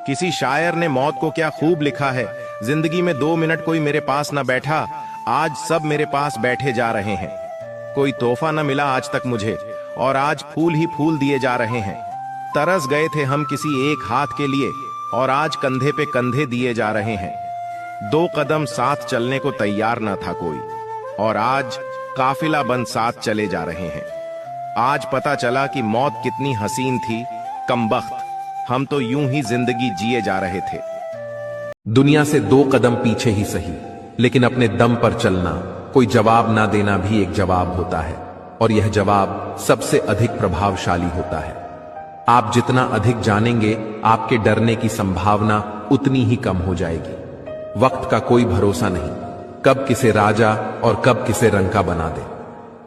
किसी शायर ने मौत को क्या खूब लिखा है, जिंदगी में 2 मिनट कोई मेरे पास न बैठा, आज सब मेरे पास बैठे जा रहे हैं। कोई तोहफा न मिला आज तक मुझे, और आज फूल ही फूल दिए जा रहे हैं। तरस गए थे हम किसी एक हाथ के लिए, और आज कंधे पे कंधे दिए जा रहे हैं। 2 कदम साथ चलने को तैयार न था कोई, और आज काफिला बंद साथ चले जा रहे हैं। आज पता चला कि मौत कितनी हसीन थी, कमबख्त हम तो यूं ही जिंदगी जिए जा रहे थे। दुनिया से 2 कदम पीछे ही सही, लेकिन अपने दम पर चलना, कोई जवाब ना देना भी एक जवाब होता है, और यह जवाब सबसे अधिक प्रभावशाली होता है। आप जितना अधिक जानेंगे, आपके डरने की संभावना उतनी ही कम हो जाएगी। वक्त का कोई भरोसा नहीं, कब किसे राजा और कब किसे रंका बना दे।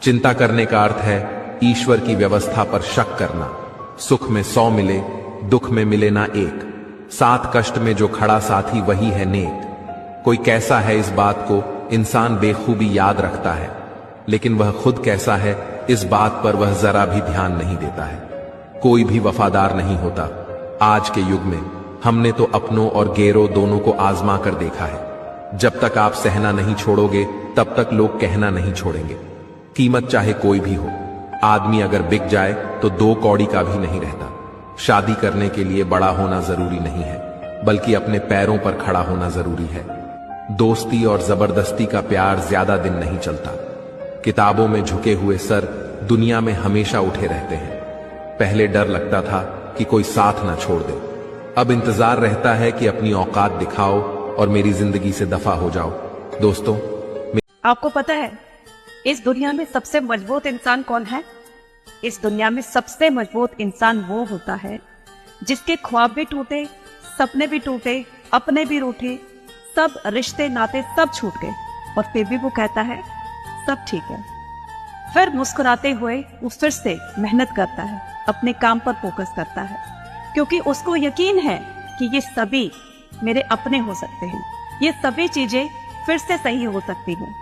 चिंता करने का अर्थ है ईश्वर की व्यवस्था पर शक करना। सुख में 100 मिले, दुख में मिले ना एक। 7 कष्ट में जो खड़ा साथी वही है नेक। कोई कैसा है इस बात को इंसान बेखूबी याद रखता है, लेकिन वह खुद कैसा है इस बात पर वह जरा भी ध्यान नहीं देता है। कोई भी वफादार नहीं होता। आज के युग में हमने तो अपनों और गैरों दोनों को आजमा कर देखा है। जब तक आप सहना नहीं छोड़ोगे, तब तक लोग कहना नहीं छोड़ेंगे। कीमत चाहे कोई भी हो, आदमी अगर बिक जाए तो 2 कौड़ी का भी नहीं रहता। शादी करने के लिए बड़ा होना जरूरी नहीं है, बल्कि अपने पैरों पर खड़ा होना जरूरी है। दोस्ती और जबरदस्ती का प्यार ज्यादा दिन नहीं चलता। किताबों में झुके हुए सर दुनिया में हमेशा उठे रहते हैं। पहले डर लगता था कि कोई साथ ना छोड़ दे, अब इंतजार रहता है कि अपनी औकात दिखाओ और मेरी जिंदगी से दफा हो जाओ। दोस्तों, आपको पता है इस दुनिया में सबसे मजबूत इंसान कौन है? इस दुनिया में सबसे मजबूत इंसान वो होता है जिसके ख्वाब भी टूटे, सपने भी टूटे, अपने भी रूठे, सब रिश्ते नाते सब छूट गए, और फिर भी वो कहता है सब ठीक है। फिर मुस्कुराते हुए वो फिर से मेहनत करता है, अपने काम पर फोकस करता है, क्योंकि उसको यकीन है कि ये सभी मेरे अपने हो सकते हैं। ये सभी चीजें फिर से सही हो सकती हैं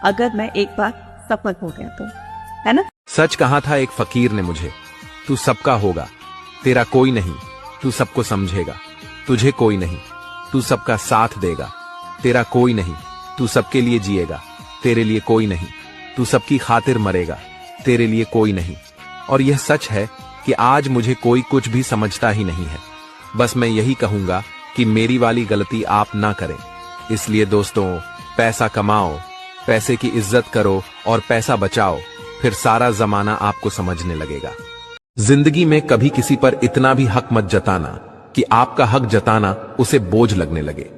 अगर मैं एक बार सफल हो गया तो, है ना? सच कहा था एक फकीर ने मुझे, तू सबका होगा, तेरा कोई नहीं, तू सबको समझेगा। तुझे कोई नहीं, तू सबका साथ देगा। तेरा कोई नहीं, तू सबके लिए जिएगा। तेरे लिए कोई नहीं, तू सबकी खातिर मरेगा। तेरे लिए कोई नहीं। और यह सच है कि आज मुझे कोई कुछ भी समझता ही नहीं है। बस मैं यही कहूंगा कि मेरी वाली गलती आप ना करें। इसलिए दोस्तों, पैसा कमाओ, पैसे की इज्जत करो और पैसा बचाओ, फिर सारा जमाना आपको समझने लगेगा। जिंदगी में कभी किसी पर इतना भी हक मत जताना कि आपका हक जताना उसे बोझ लगने लगे।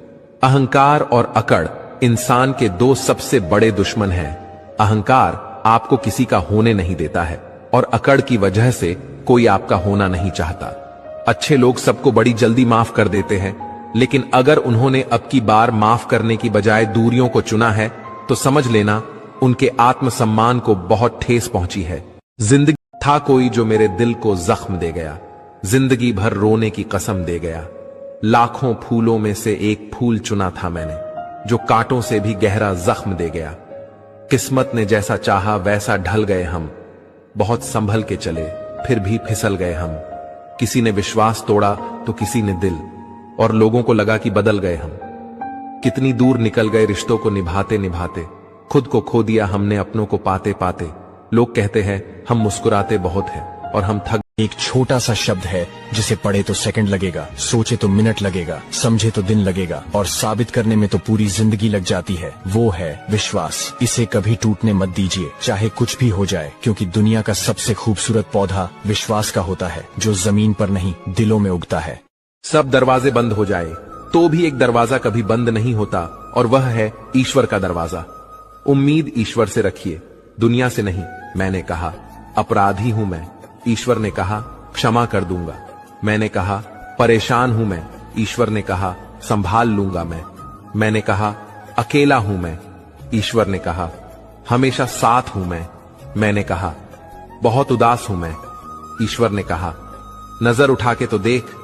अहंकार और अकड़ इंसान के 2 सबसे बड़े दुश्मन हैं। अहंकार आपको किसी का होने नहीं देता है, और अकड़ की वजह से कोई आपका होना नहीं चाहता। अच्छे लोग सबको बड़ी जल्दी माफ कर देते हैं, लेकिन अगर उन्होंने अब की बार माफ करने की बजाय दूरियों को चुना है, तो समझ लेना उनके आत्मसम्मान को बहुत ठेस पहुंची है। जिंदगी था कोई जो मेरे दिल को जख्म दे गया, जिंदगी भर रोने की कसम दे गया। लाखों फूलों में से एक फूल चुना था मैंने, जो कांटों से भी गहरा जख्म दे गया। किस्मत ने जैसा चाहा वैसा ढल गए हम, बहुत संभल के चले फिर भी फिसल गए हम। किसी ने विश्वास तोड़ा तो किसी ने दिल, और लोगों को लगा कि बदल गए हम। कितनी दूर निकल गए रिश्तों को निभाते निभाते, खुद को खो दिया हमने अपनों को पाते पाते। लोग कहते हैं हम मुस्कुराते बहुत हैं और हम थक। एक छोटा सा शब्द है जिसे पढ़े तो सेकंड लगेगा, सोचे तो मिनट लगेगा, समझे तो दिन लगेगा, और साबित करने में तो पूरी जिंदगी लग जाती है। वो है विश्वास। इसे कभी टूटने मत दीजिए, चाहे कुछ भी हो जाए, क्योंकि दुनिया का सबसे खूबसूरत पौधा विश्वास का होता है, जो जमीन पर नहीं दिलों में उगता है। सब दरवाजे बंद हो जाए तो भी एक दरवाजा कभी बंद नहीं होता, और वह है ईश्वर का दरवाजा। उम्मीद ईश्वर से रखिए, दुनिया से नहीं। मैंने कहा अपराधी हूं मैं, ईश्वर ने कहा क्षमा कर दूंगा। मैंने कहा परेशान हूं मैं, ईश्वर ने कहा संभाल लूंगा मैं। मैंने कहा अकेला हूं मैं, ईश्वर ने कहा हमेशा साथ हूं मैं। मैंने कहा बहुत उदास हूं मैं, ईश्वर ने कहा नजर उठा के तो देख,